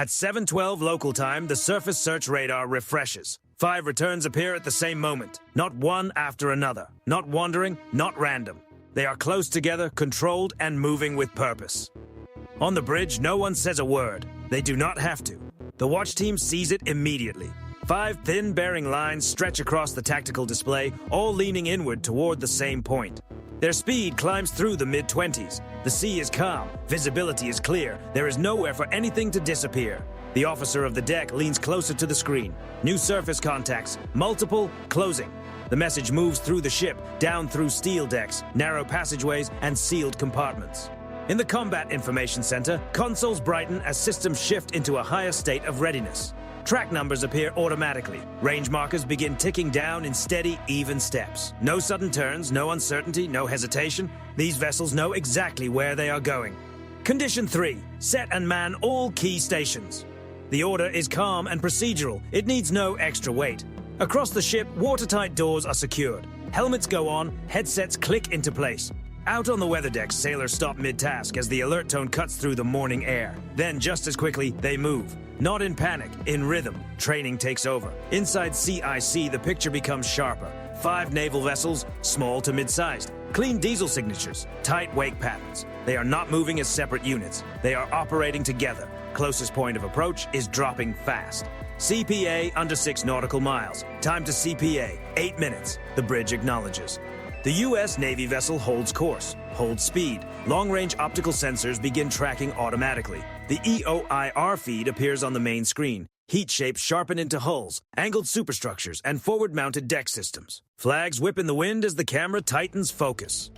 At 7:12 local time, the surface search radar refreshes. 5 returns appear at the same moment, not one after another, not wandering, not random. They are close together, controlled, and moving with purpose. On the bridge, no one says a word. They do not have to. The watch team sees it immediately. 5 thin bearing lines stretch across the tactical display, all leaning inward toward the same point. Their speed climbs through the mid-20s. The sea is calm, visibility is clear, there is nowhere for anything to disappear. The officer of the deck leans closer to the screen. New surface contacts, multiple, closing. The message moves through the ship, down through steel decks, narrow passageways, and sealed compartments. In the Combat Information Center, consoles brighten as systems shift into a higher state of readiness. Track numbers appear automatically. Range markers begin ticking down in steady, even steps. No sudden turns, no uncertainty, no hesitation. These vessels know exactly where they are going. Condition 3. Set and man all key stations. The order is calm and procedural. It needs no extra weight. Across the ship, watertight doors are secured. Helmets go on, headsets click into place. Out on the weather deck, sailors stop mid-task as the alert tone cuts through the morning air. Then, just as quickly, they move. Not in panic, in rhythm. Training takes over. Inside CIC, the picture becomes sharper. 5 naval vessels, small to mid-sized. Clean diesel signatures, tight wake patterns. They are not moving as separate units. They are operating together. Closest point of approach is dropping fast. CPA under 6 nautical miles. Time to CPA, 8 minutes. The bridge acknowledges. The U.S. Navy vessel holds course, holds speed. Long-range optical sensors begin tracking automatically. The EOIR feed appears on the main screen. Heat shapes sharpen into hulls, angled superstructures, and forward-mounted deck systems. Flags whip in the wind as the camera tightens focus.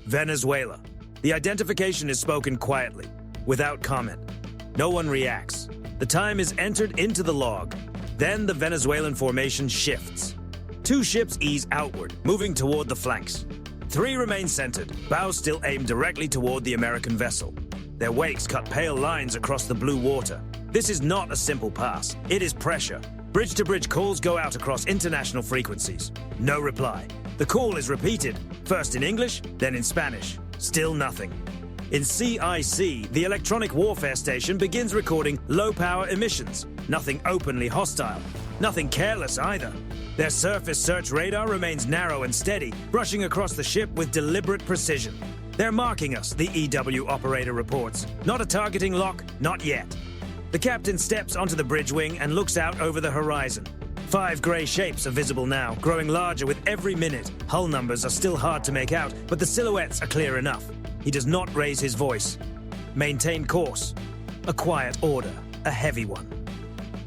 Venezuela. The identification is spoken quietly, without comment. No one reacts. The time is entered into the log. Then the Venezuelan formation shifts. 2 ships ease outward, moving toward the flanks. 3 remain centered, bows still aimed directly toward the American vessel. Their wakes cut pale lines across the blue water. This is not a simple pass. It is pressure. Bridge-to-bridge calls go out across international frequencies. No reply. The call is repeated, first in English, then in Spanish. Still nothing. In CIC, the electronic warfare station begins recording low-power emissions. Nothing openly hostile. Nothing careless either. Their surface search radar remains narrow and steady, brushing across the ship with deliberate precision. They're marking us, the EW operator reports. Not a targeting lock, not yet. The captain steps onto the bridge wing and looks out over the horizon. 5 gray shapes are visible now, growing larger with every minute. Hull numbers are still hard to make out, but the silhouettes are clear enough. He does not raise his voice. Maintain course. A quiet order, a heavy one.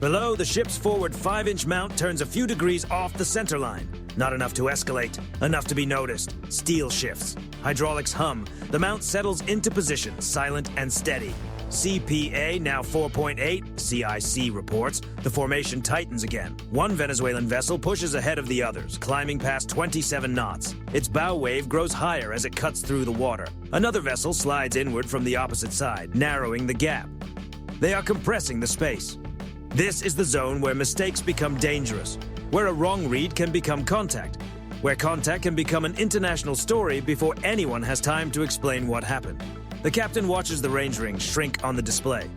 Below, the ship's forward 5-inch mount turns a few degrees off the center line. Not enough to escalate, enough to be noticed. Steel shifts. Hydraulics hum. The mount settles into position, silent and steady. CPA now 4.8, CIC reports. The formation tightens again. 1 Venezuelan vessel pushes ahead of the others, climbing past 27 knots. Its bow wave grows higher as it cuts through the water. Another vessel slides inward from the opposite side, narrowing the gap. They are compressing the space. This is the zone where mistakes become dangerous, where a wrong read can become contact, where contact can become an international story before anyone has time to explain what happened. The captain watches the range ring shrink on the display.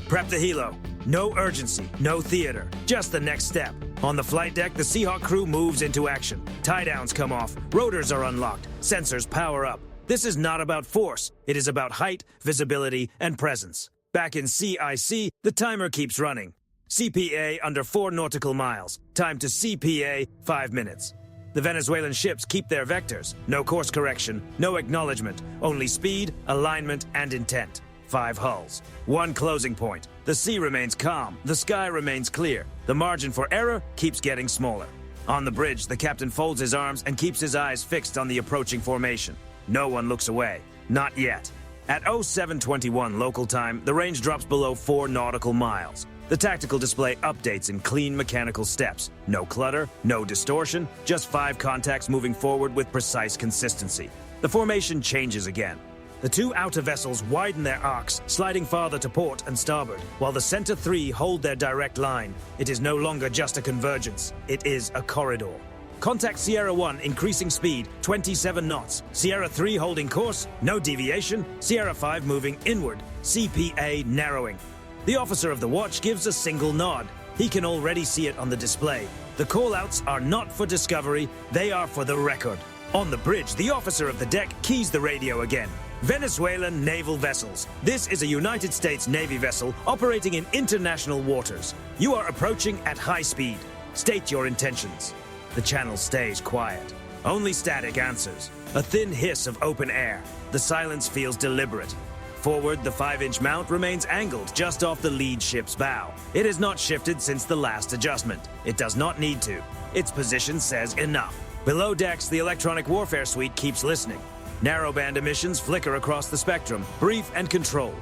Prep the helo. No urgency, no theater, just the next step. On the flight deck, the Seahawk crew moves into action. Tie-downs come off, rotors are unlocked, sensors power up. This is not about force, it is about height, visibility, and presence. Back in CIC, the timer keeps running. CPA under 4 nautical miles. Time to CPA, 5 minutes. The Venezuelan ships keep their vectors. No course correction, no acknowledgement, only speed, alignment, and intent. 5 hulls. 1 closing point. The sea remains calm, the sky remains clear. The margin for error keeps getting smaller. On the bridge, the captain folds his arms and keeps his eyes fixed on the approaching formation. No one looks away. Not yet. At 0721 local time, the range drops below 4 nautical miles. The tactical display updates in clean mechanical steps. No clutter, no distortion, just 5 contacts moving forward with precise consistency. The formation changes again. The 2 outer vessels widen their arcs, sliding farther to port and starboard, while the center 3 hold their direct line. It is no longer just a convergence, it is a corridor. Contact Sierra 1 increasing speed, 27 knots. Sierra 3 holding course, no deviation. Sierra 5 moving inward, CPA narrowing. The officer of the watch gives a single nod. He can already see it on the display. The call-outs are not for discovery, they are for the record. On the bridge, the officer of the deck keys the radio again. Venezuelan naval vessels. This is a United States Navy vessel operating in international waters. You are approaching at high speed. State your intentions. The channel stays quiet. Only static answers. A thin hiss of open air. The silence feels deliberate. Forward, the 5-inch mount remains angled just off the lead ship's bow. It has not shifted since the last adjustment. It does not need to. Its position says enough. Below decks, the electronic warfare suite keeps listening. Narrowband emissions flicker across the spectrum, brief and controlled.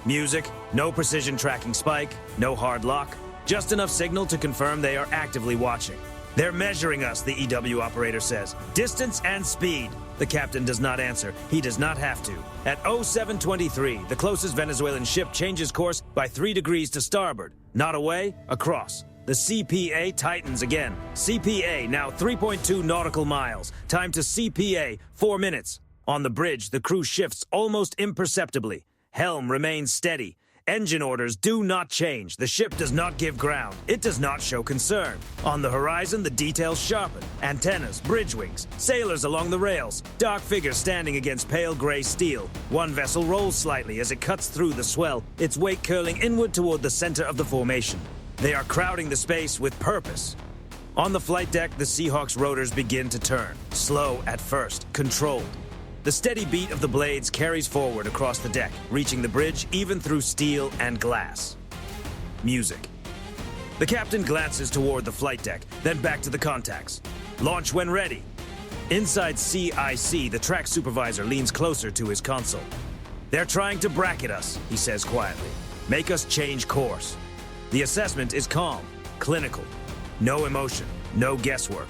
Music, no precision tracking spike, no hard lock, just enough signal to confirm they are actively watching. They're measuring us, the EW operator says. Distance and speed. The captain does not answer. He does not have to. At 0723, the closest Venezuelan ship changes course by 3 degrees to starboard. Not away, across. The CPA tightens again. CPA now 3.2 nautical miles. Time to CPA, 4 minutes. On the bridge, the crew shifts almost imperceptibly. Helm remains steady. Engine orders do not change. The ship does not give ground. It does not show concern. On the horizon, the details sharpen. Antennas, bridge wings, sailors along the rails, dark figures standing against pale gray steel. One vessel rolls slightly as it cuts through the swell, its wake curling inward toward the center of the formation. They are crowding the space with purpose. On the flight deck, the Seahawk's rotors begin to turn. Slow at first, controlled. The steady beat of the blades carries forward across the deck, reaching the bridge even through steel and glass. Music. The captain glances toward the flight deck, then back to the contacts. Launch when ready. Inside CIC, the track supervisor leans closer to his console. They're trying to bracket us, he says quietly. Make us change course. The assessment is calm, clinical. No emotion, no guesswork.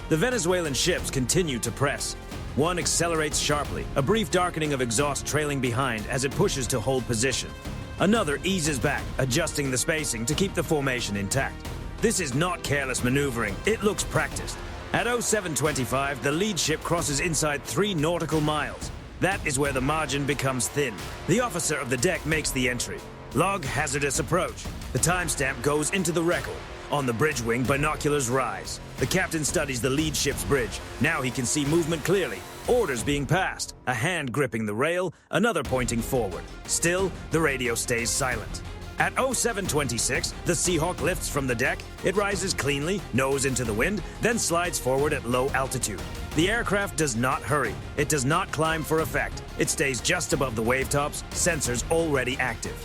The Venezuelan ships continue to press. One accelerates sharply, a brief darkening of exhaust trailing behind as it pushes to hold position. Another eases back, adjusting the spacing to keep the formation intact. This is not careless maneuvering, it looks practiced. At 0725, the lead ship crosses inside 3 nautical miles. That is where the margin becomes thin. The officer of the deck makes the entry. Log hazardous approach. The timestamp goes into the record. On the bridge wing, binoculars rise. The captain studies the lead ship's bridge. Now he can see movement clearly. Orders being passed. A hand gripping the rail, another pointing forward. Still, the radio stays silent. At 0726, the Seahawk lifts from the deck. It rises cleanly, nose into the wind, then slides forward at low altitude. The aircraft does not hurry. It does not climb for effect. It stays just above the wavetops, sensors already active.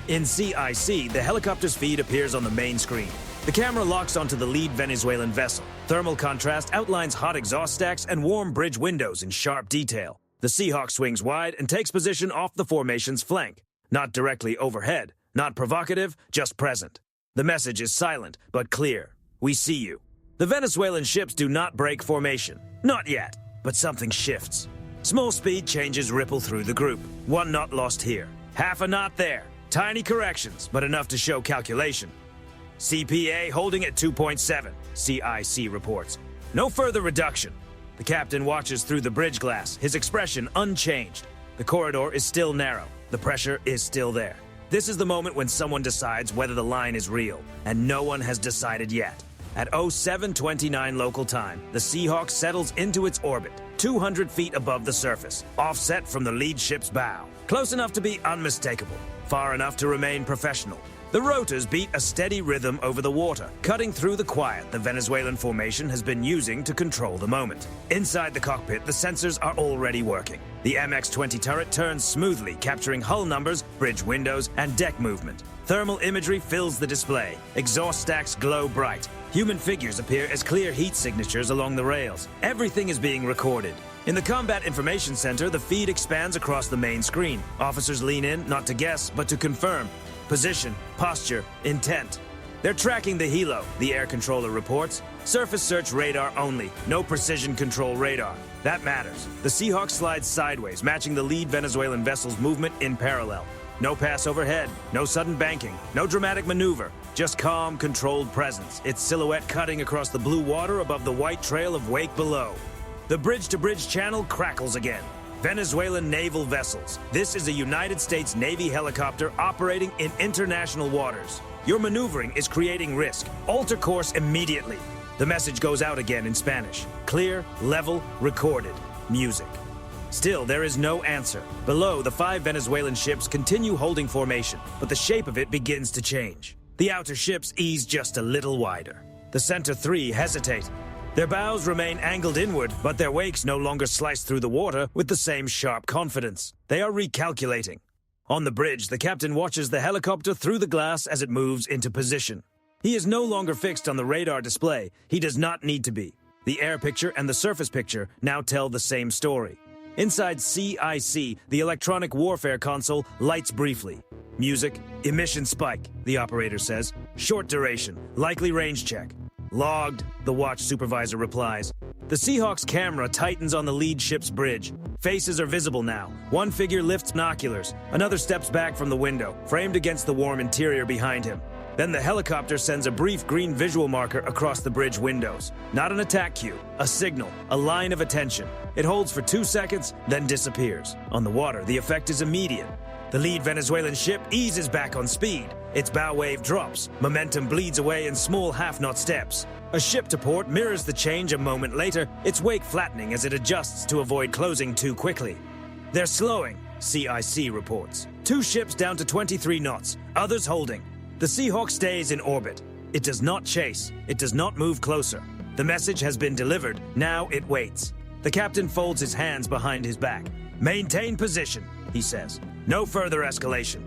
In CIC, the helicopter's feed appears on the main screen. The camera locks onto the lead Venezuelan vessel. Thermal contrast outlines hot exhaust stacks and warm bridge windows in sharp detail. The Seahawk swings wide and takes position off the formation's flank. Not directly overhead, not provocative, just present. The message is silent, but clear. We see you. The Venezuelan ships do not break formation. Not yet, but something shifts. Small speed changes ripple through the group. 1 knot lost here. Half a knot there. Tiny corrections, but enough to show calculation. CPA holding at 2.7, CIC reports. No further reduction. The captain watches through the bridge glass, his expression unchanged. The corridor is still narrow. The pressure is still there. This is the moment when someone decides whether the line is real, and no one has decided yet. At 0729 local time, the Seahawk settles into its orbit, 200 feet above the surface, offset from the lead ship's bow. Close enough to be unmistakable, far enough to remain professional. The rotors beat a steady rhythm over the water, cutting through the quiet the Venezuelan formation has been using to control the moment. Inside the cockpit, the sensors are already working. The MX-20 turret turns smoothly, capturing hull numbers, bridge windows, and deck movement. Thermal imagery fills the display. Exhaust stacks glow bright. Human figures appear as clear heat signatures along the rails. Everything is being recorded. In the Combat Information Center, the feed expands across the main screen. Officers lean in, not to guess, but to confirm. Position, posture, intent. They're tracking the helo, the air controller reports. Surface search radar only, no precision control radar. That matters. The Seahawk slides sideways, matching the lead Venezuelan vessel's movement in parallel. No pass overhead, no sudden banking, no dramatic maneuver. Just calm, controlled presence, its silhouette cutting across the blue water above the white trail of wake below. The bridge-to-bridge channel crackles again. Venezuelan naval vessels. This is a United States Navy helicopter operating in international waters. Your maneuvering is creating risk. Alter course immediately. The message goes out again in Spanish. Clear, level, recorded. Music. Still, there is no answer. Below, the 5 Venezuelan ships continue holding formation, but the shape of it begins to change. The outer ships ease just a little wider. The center 3 hesitate. Their bows remain angled inward, but their wakes no longer slice through the water with the same sharp confidence. They are recalculating. On the bridge, the captain watches the helicopter through the glass as it moves into position. He is no longer fixed on the radar display. He does not need to be. The air picture and the surface picture now tell the same story. Inside CIC, the electronic warfare console lights briefly. Music, emission spike, the operator says. Short duration, likely range check. Logged, the watch supervisor replies. The Seahawk's camera tightens on the lead ship's bridge. Faces are visible now. One figure lifts binoculars. Another steps back from the window, framed against the warm interior behind him. Then the helicopter sends a brief green visual marker across the bridge windows. Not an attack cue, a signal, a line of attention. It holds for 2 seconds, then disappears. On the water, the effect is immediate. The lead Venezuelan ship eases back on speed. Its bow wave drops. Momentum bleeds away in small half-knot steps. A ship to port mirrors the change a moment later, its wake flattening as it adjusts to avoid closing too quickly. They're slowing, CIC reports. 2 ships down to 23 knots, others holding. The Seahawk stays in orbit. It does not chase. It does not move closer. The message has been delivered. Now it waits. The captain folds his hands behind his back. Maintain position, he says. No further escalation.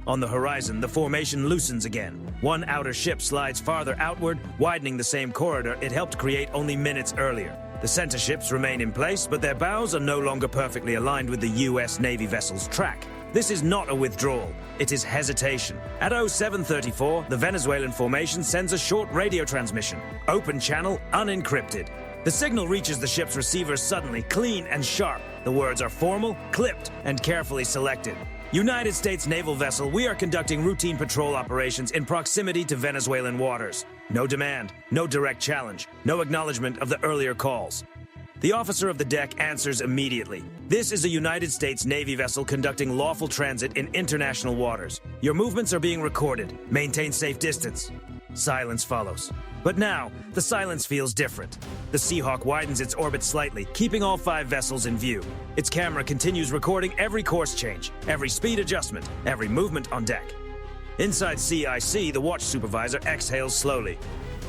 On the horizon, the formation loosens again. One outer ship slides farther outward, widening the same corridor it helped create only minutes earlier. The center ships remain in place, but their bows are no longer perfectly aligned with the U.S. Navy vessel's track. This is not a withdrawal. It is hesitation. At 0734, the Venezuelan formation sends a short radio transmission. Open channel, unencrypted. The signal reaches the ship's receivers suddenly, clean and sharp. The words are formal, clipped, and carefully selected. United States naval vessel, we are conducting routine patrol operations in proximity to Venezuelan waters. No demand, no direct challenge, no acknowledgement of the earlier calls. The officer of the deck answers immediately. This is a United States Navy vessel conducting lawful transit in international waters. Your movements are being recorded. Maintain safe distance. Silence follows. But now, the silence feels different. The Seahawk widens its orbit slightly, keeping all 5 vessels in view. Its camera continues recording every course change, every speed adjustment, every movement on deck. Inside CIC, the watch supervisor exhales slowly.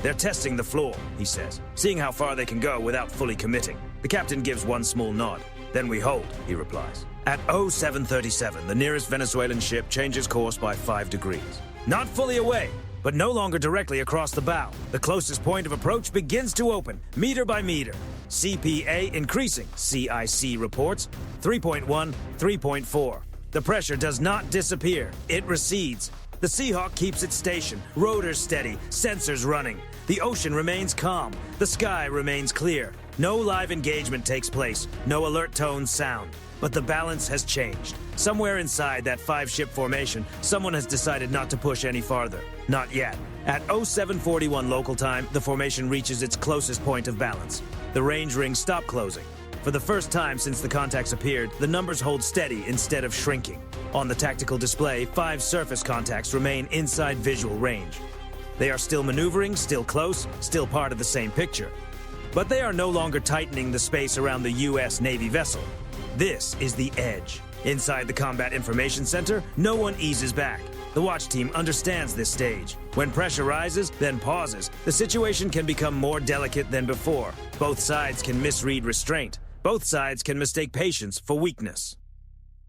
They're testing the floor, he says, seeing how far they can go without fully committing. The captain gives one small nod. Then we hold, he replies. At 0737, the nearest Venezuelan ship changes course by 5 degrees. Not fully away, but no longer directly across the bow. The closest point of approach begins to open, meter by meter. CPA increasing, CIC reports. 3.1, 3.4. The pressure does not disappear. It recedes. The Seahawk keeps its station, rotors steady, sensors running. The ocean remains calm. The sky remains clear. No live engagement takes place. No alert tones sound. But the balance has changed. Somewhere inside that 5-ship formation, someone has decided not to push any farther. Not yet. At 0741 local time, the formation reaches its closest point of balance. The range rings stop closing. For the first time since the contacts appeared, the numbers hold steady instead of shrinking. On the tactical display, 5 surface contacts remain inside visual range. They are still maneuvering, still close, still part of the same picture. But they are no longer tightening the space around the U.S. Navy vessel. This is the edge. Inside the Combat Information Center, no one eases back. The watch team understands this stage. When pressure rises, then pauses, the situation can become more delicate than before. Both sides can misread restraint. Both sides can mistake patience for weakness.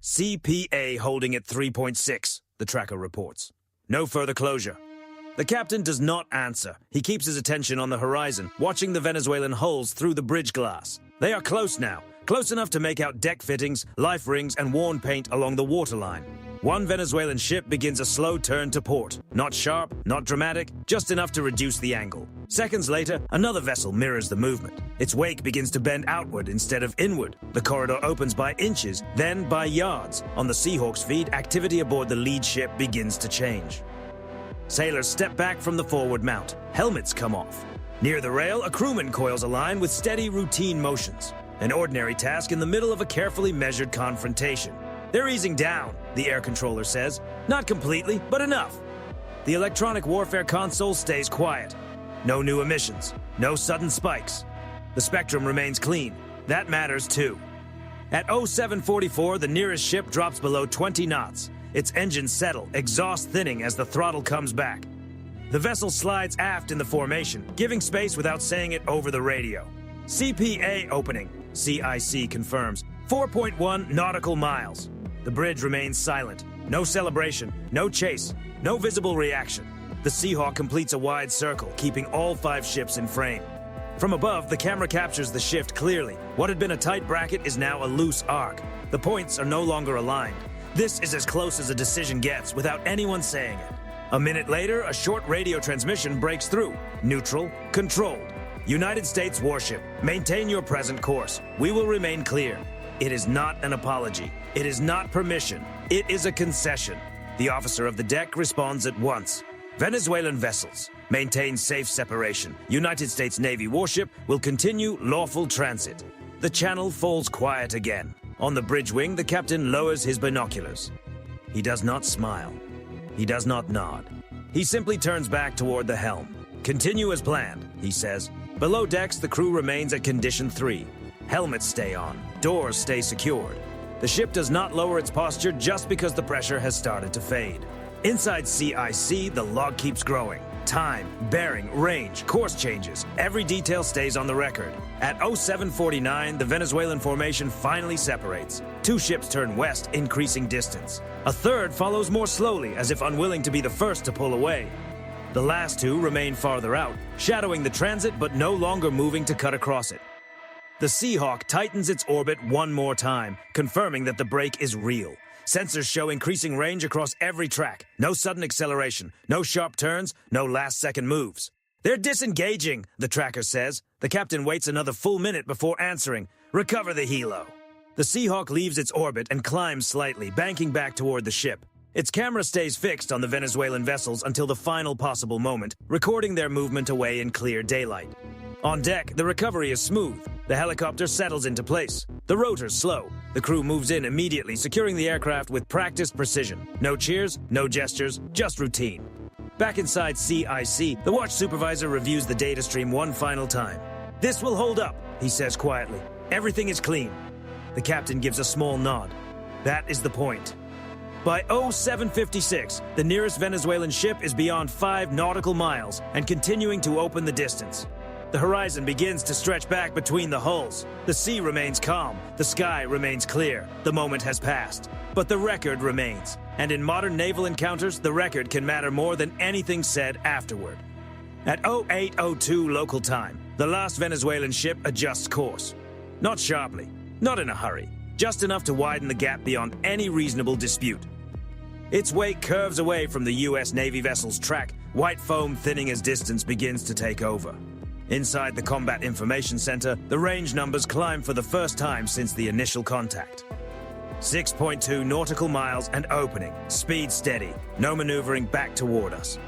CPA holding at 3.6, the tracker reports. No further closure. The captain does not answer. He keeps his attention on the horizon, watching the Venezuelan hulls through the bridge glass. They are close now, close enough to make out deck fittings, life rings, and worn paint along the waterline. One Venezuelan ship begins a slow turn to port. Not sharp, not dramatic, just enough to reduce the angle. Seconds later, another vessel mirrors the movement. Its wake begins to bend outward instead of inward. The corridor opens by inches, then by yards. On the Seahawk's feed, activity aboard the lead ship begins to change. Sailors step back from the forward mount. Helmets come off. Near the rail, a crewman coils a line with steady, routine motions. An ordinary task in the middle of a carefully measured confrontation. They're easing down, the air controller says. Not completely, but enough. The electronic warfare console stays quiet. No new emissions, no sudden spikes. The spectrum remains clean. That matters too. At 0744, the nearest ship drops below 20 knots. Its engines settle, exhaust thinning as the throttle comes back. The vessel slides aft in the formation, giving space without saying it over the radio. CPA opening, CIC confirms. 4.1 nautical miles. The bridge remains silent. No celebration, no chase, no visible reaction. The Seahawk completes a wide circle, keeping all 5 ships in frame. From above, the camera captures the shift clearly. What had been a tight bracket is now a loose arc. The points are no longer aligned. This is as close as a decision gets without anyone saying it. A minute later, a short radio transmission breaks through. Neutral, controlled. United States warship, maintain your present course. We will remain clear. It is not an apology. It is not permission. It is a concession. The officer of the deck responds at once. Venezuelan vessels, maintain safe separation. United States Navy warship will continue lawful transit. The channel falls quiet again. On the bridge wing, the captain lowers his binoculars. He does not smile. He does not nod. He simply turns back toward the helm. Continue as planned, he says. Below decks, the crew remains at condition 3. Helmets stay on. Doors stay secured. The ship does not lower its posture just because the pressure has started to fade. Inside CIC, the log keeps growing. Time, bearing, range, course changes. Every detail stays on the record. At 0749, the Venezuelan formation finally separates. 2 ships turn west, increasing distance. A third follows more slowly, as if unwilling to be the first to pull away. The last 2 remain farther out, shadowing the transit but no longer moving to cut across it. The Seahawk tightens its orbit one more time, confirming that the break is real. Sensors show increasing range across every track. No sudden acceleration, no sharp turns, no last-second moves. They're disengaging, the tracker says. The captain waits another full minute before answering. Recover the helo. The Seahawk leaves its orbit and climbs slightly, banking back toward the ship. Its camera stays fixed on the Venezuelan vessels until the final possible moment, recording their movement away in clear daylight. On deck, the recovery is smooth. The helicopter settles into place. The rotor's slow. The crew moves in immediately, securing the aircraft with practiced precision. No cheers, no gestures, just routine. Back inside CIC, the watch supervisor reviews the data stream one final time. This will hold up, he says quietly. Everything is clean. The captain gives a small nod. That is the point. By 0756, the nearest Venezuelan ship is beyond 5 nautical miles and continuing to open the distance. The horizon begins to stretch back between the hulls. The sea remains calm. The sky remains clear. The moment has passed. But the record remains. And in modern naval encounters, the record can matter more than anything said afterward. At 0802 local time, the last Venezuelan ship adjusts course. Not sharply, not in a hurry, just enough to widen the gap beyond any reasonable dispute. Its wake curves away from the U.S. Navy vessel's track, white foam thinning as distance begins to take over. Inside the Combat Information Center, the range numbers climb for the first time since the initial contact. 6.2 nautical miles and opening. Speed steady. No maneuvering back toward us.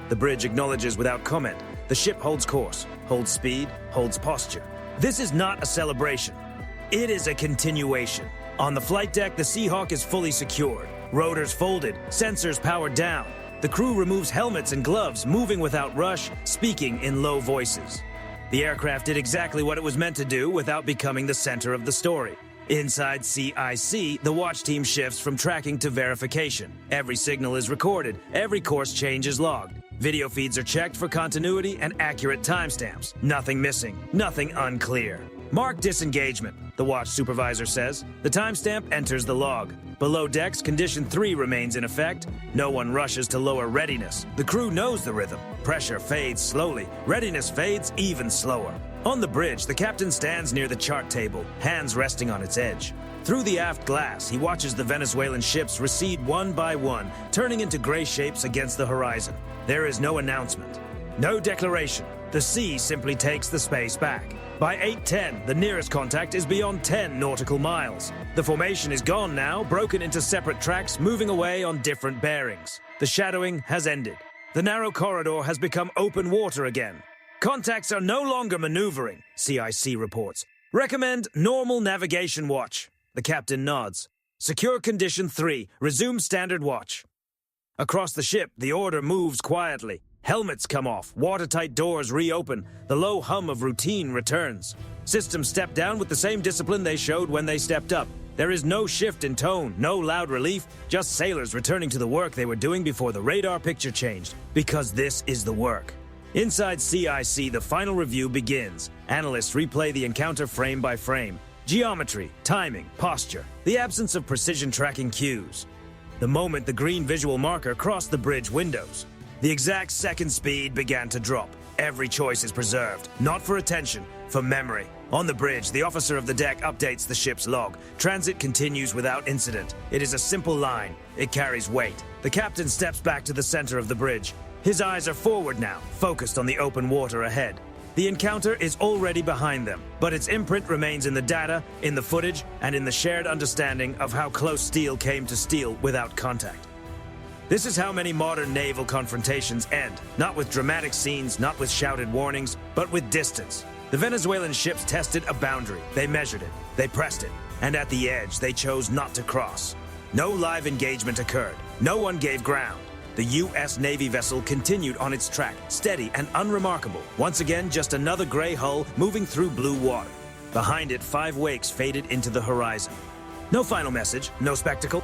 The bridge acknowledges without comment. The ship holds course, holds speed, holds posture. This is not a celebration. It is a continuation. On the flight deck, the Seahawk is fully secured. Rotors folded, sensors powered down. The crew removes helmets and gloves, moving without rush, speaking in low voices. The aircraft did exactly what it was meant to do without becoming the center of the story. Inside CIC, the watch team shifts from tracking to verification. Every signal is recorded, every course change is logged. Video feeds are checked for continuity and accurate timestamps. Nothing missing, nothing unclear. Mark disengagement, the watch supervisor says. The timestamp enters the log. Below decks, condition 3 remains in effect. No one rushes to lower readiness. The crew knows the rhythm. Pressure fades slowly. Readiness fades even slower. On the bridge, the captain stands near the chart table, hands resting on its edge. Through the aft glass, he watches the Venezuelan ships recede one by one, turning into gray shapes against the horizon. There is no announcement, no declaration. The sea simply takes the space back. By 8:10, the nearest contact is beyond 10 nautical miles. The formation is gone now, broken into separate tracks, moving away on different bearings. The shadowing has ended. The narrow corridor has become open water again. Contacts are no longer maneuvering, CIC reports. Recommend normal navigation watch. The captain nods. Secure condition 3. Resume standard watch. Across the ship, the order moves quietly. Helmets come off, watertight doors reopen, the low hum of routine returns. Systems step down with the same discipline they showed when they stepped up. There is no shift in tone, no loud relief, just sailors returning to the work they were doing before the radar picture changed. Because this is the work. Inside CIC, the final review begins. Analysts replay the encounter frame by frame. Geometry, timing, posture, the absence of precision tracking cues. The moment the green visual marker crossed the bridge windows, the exact second speed began to drop. Every choice is preserved, not for attention, for memory. On the bridge, the officer of the deck updates the ship's log. Transit continues without incident. It is a simple line. It carries weight. The captain steps back to the center of the bridge. His eyes are forward now, focused on the open water ahead. The encounter is already behind them, but its imprint remains in the data, in the footage, and in the shared understanding of how close steel came to steel without contact. This is how many modern naval confrontations end, not with dramatic scenes, not with shouted warnings, but with distance. The Venezuelan ships tested a boundary, they measured it, they pressed it, and at the edge they chose not to cross. No live engagement occurred, no one gave ground. The U.S. Navy vessel continued on its track, steady and unremarkable. Once again, just another gray hull moving through blue water. Behind it, 5 wakes faded into the horizon. No final message, no spectacle,